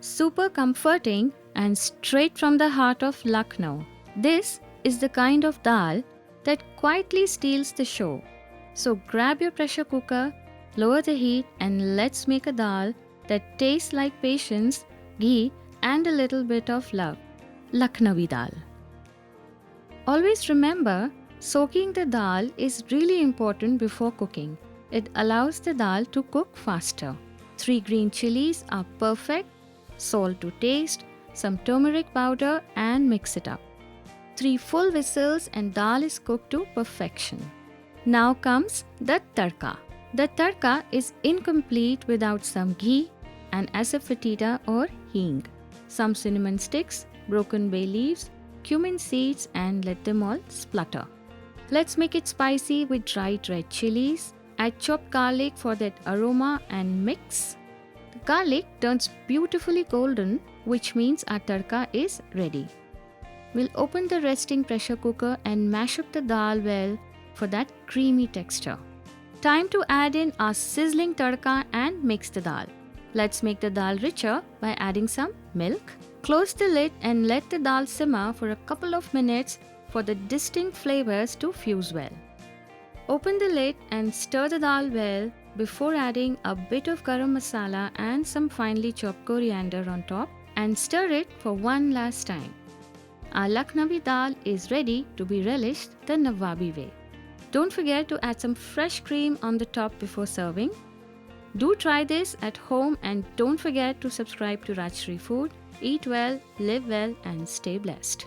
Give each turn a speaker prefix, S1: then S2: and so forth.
S1: super comforting and straight from the heart of Lucknow. This is the kind of dal that quietly steals the show. So grab your pressure cooker, lower the heat, and let's make a dal that tastes like patience, ghee, and a little bit of love. Lucknowi Dal. Always remember, soaking the dal is really important before cooking. It allows the dal to cook faster. 3 green chilies are perfect, salt to taste, some turmeric powder, and mix it up. 3 full whistles and dal is cooked to perfection. Now comes the tarka. The tarka is incomplete without some ghee, an asafoetida or hing, some cinnamon sticks, broken bay leaves, cumin seeds, and let them all splutter. Let's make it spicy with dried red chillies. Add chopped garlic for that aroma and mix. The garlic turns beautifully golden, which means our tarka is ready. We'll open the resting pressure cooker and mash up the dal well for that creamy texture. Time to add in our sizzling tarka and mix the dal. Let's make the dal richer by adding some milk. Close the lid and let the dal simmer for a couple of minutes for the distinct flavors to fuse well. Open the lid and stir the dal well before adding a bit of Garam Masala and some finely chopped coriander on top, and stir it for one last time. Our Lucknowi Dal is ready to be relished the Nawabi way. Don't forget to add some fresh cream on the top before serving. Do try this at home and don't forget to subscribe to Rajshri Food. Eat well, live well, and stay blessed.